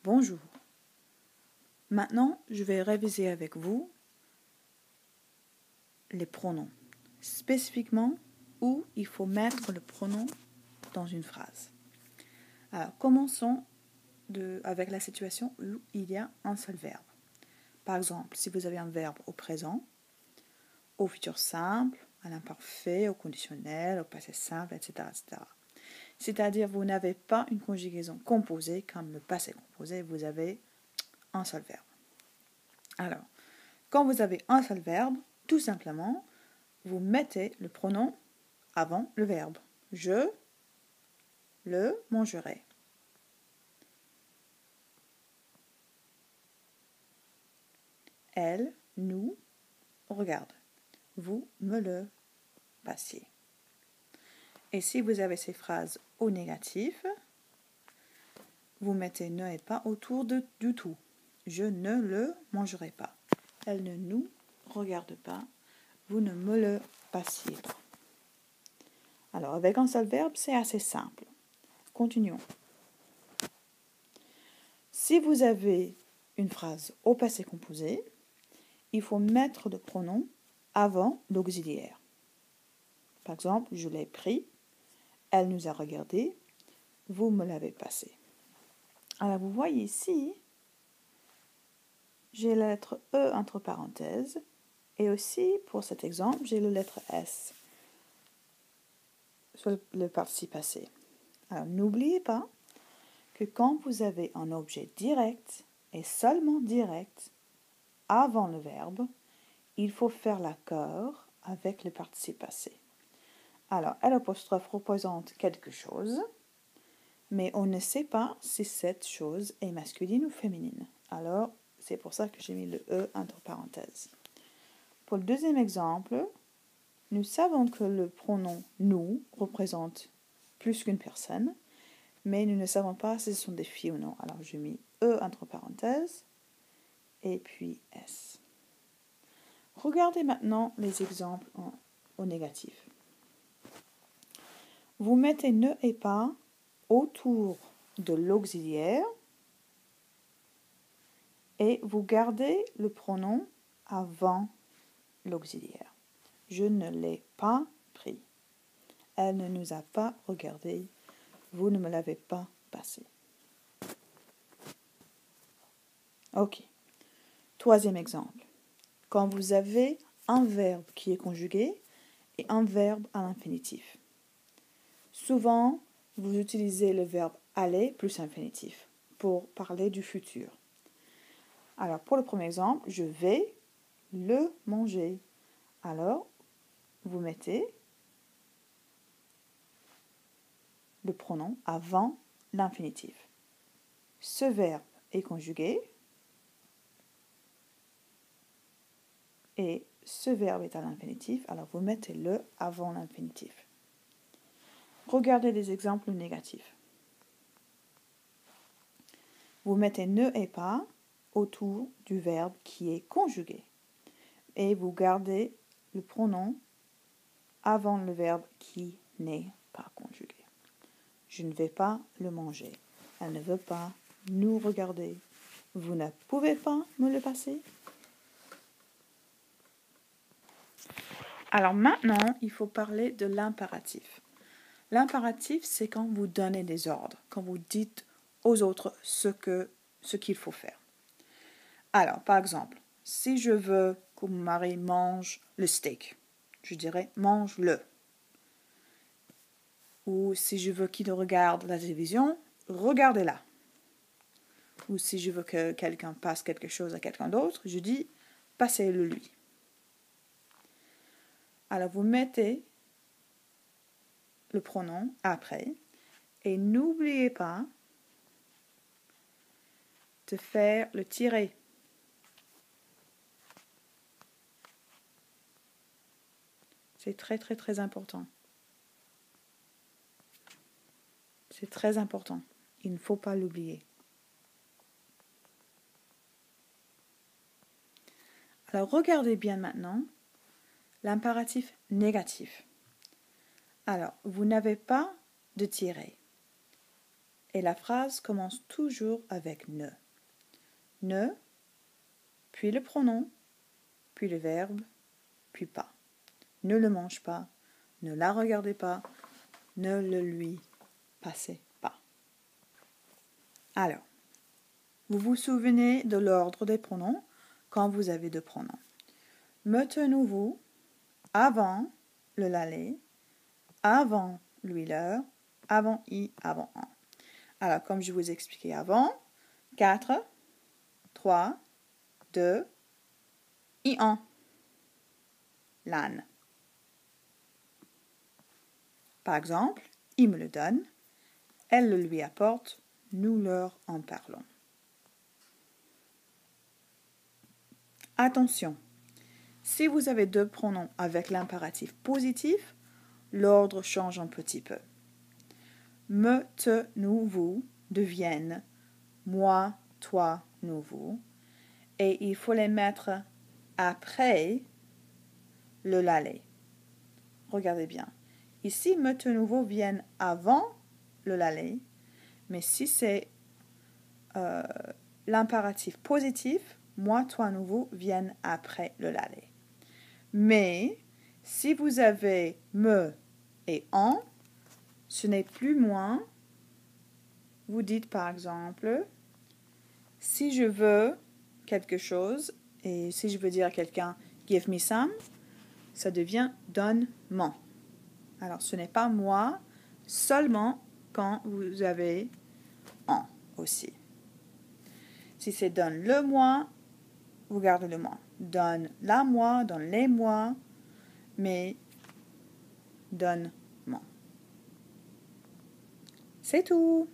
Bonjour. Maintenant, je vais réviser avec vous les pronoms, spécifiquement où il faut mettre le pronom dans une phrase. Alors, commençons avec la situation où il y a un seul verbe. Par exemple, si vous avez un verbe au présent, au futur simple, à l'imparfait, au conditionnel, au passé simple, etc. etc. C'est-à-dire, vous n'avez pas une conjugaison composée comme le passé composé, vous avez un seul verbe. Alors, quand vous avez un seul verbe, tout simplement, vous mettez le pronom avant le verbe. Je le mangerai. Elle nous regarde. Vous me le passiez. Et si vous avez ces phrases au négatif, vous mettez ne et pas autour du tout. Je ne le mangerai pas. Elle ne nous regarde pas. Vous ne me le passiez pas. Alors, avec un seul verbe, c'est assez simple. Continuons. Si vous avez une phrase au passé composé, il faut mettre le pronom avant l'auxiliaire. Par exemple, je l'ai pris, elle nous a regardé, vous me l'avez passé. Alors, vous voyez ici, j'ai la lettre E entre parenthèses, et aussi, pour cet exemple, j'ai la lettre S sur le participe passé. Alors, n'oubliez pas que quand vous avez un objet direct, et seulement direct, avant le verbe, il faut faire l'accord avec le participe passé. Alors, L' représente quelque chose, mais on ne sait pas si cette chose est masculine ou féminine. Alors, c'est pour ça que j'ai mis le E entre parenthèses. Pour le deuxième exemple, nous savons que le pronom nous représente plus qu'une personne, mais nous ne savons pas si ce sont des filles ou non. Alors, j'ai mis E entre parenthèses et puis S. Regardez maintenant les exemples au négatif. Vous mettez ne et pas autour de l'auxiliaire et vous gardez le pronom avant l'auxiliaire. Je ne l'ai pas pris. Elle ne nous a pas regardé. Vous ne me l'avez pas passé. Ok. Troisième exemple. Quand vous avez un verbe qui est conjugué et un verbe à l'infinitif. Souvent, vous utilisez le verbe aller plus infinitif pour parler du futur. Alors, pour le premier exemple, je vais le manger. Alors, vous mettez le pronom avant l'infinitif. Ce verbe est conjugué et ce verbe est à l'infinitif, alors vous mettez le avant l'infinitif. Regardez les exemples négatifs. Vous mettez ne et pas autour du verbe qui est conjugué et vous gardez le pronom avant le verbe qui n'est pas conjugué. Je ne vais pas le manger. Elle ne veut pas nous regarder. Vous ne pouvez pas me le passer. Alors maintenant, il faut parler de l'impératif. L'impératif, c'est quand vous donnez des ordres, quand vous dites aux autres ce qu'il faut faire. Alors, par exemple, si je veux que mon mari mange le steak, je dirais mange-le. Ou si je veux qu'il regarde la télévision, regardez-la. Ou si je veux que quelqu'un passe quelque chose à quelqu'un d'autre, je dis passez-le lui. Alors vous mettez le pronom après et n'oubliez pas de faire le tiret. C'est très très très important. C'est très important. Il ne faut pas l'oublier. Alors regardez bien maintenant l'impératif négatif. Alors, vous n'avez pas de tiret. Et la phrase commence toujours avec ne. Ne, puis le pronom, puis le verbe, puis pas. Ne le mange pas, ne la regardez pas, ne le lui passez pas. Alors, vous vous souvenez de l'ordre des pronoms quand vous avez deux pronoms. Mettez-vous avant le l'aller, avant lui leur, avant i, avant en. Alors, comme je vous ai expliqué avant, 4, 3, 2, i en. L'âne. Par exemple, il me le donne, elle le lui apporte, nous leur en parlons. Attention, si vous avez deux pronoms avec l'impératif positif, l'ordre change un petit peu. Me, te, nous, vous deviennent moi, toi, nous, vous. Et il faut les mettre après le l'aller. Regardez bien. Ici, me, te, nous, vous viennent avant le l'aller. Mais si c'est l'impératif positif, moi, toi, nous, vous viennent après le l'aller. Mais si vous avez me et en, ce n'est plus moins. Vous dites par exemple, si je veux quelque chose, et si je veux dire à quelqu'un give me some, ça devient donne-moi. Alors ce n'est pas moi, seulement quand vous avez en aussi. Si c'est donne-le-moi, vous gardez le moi. Donne-la-moi, donne-les-moi, mais donne-moi. C'est tout.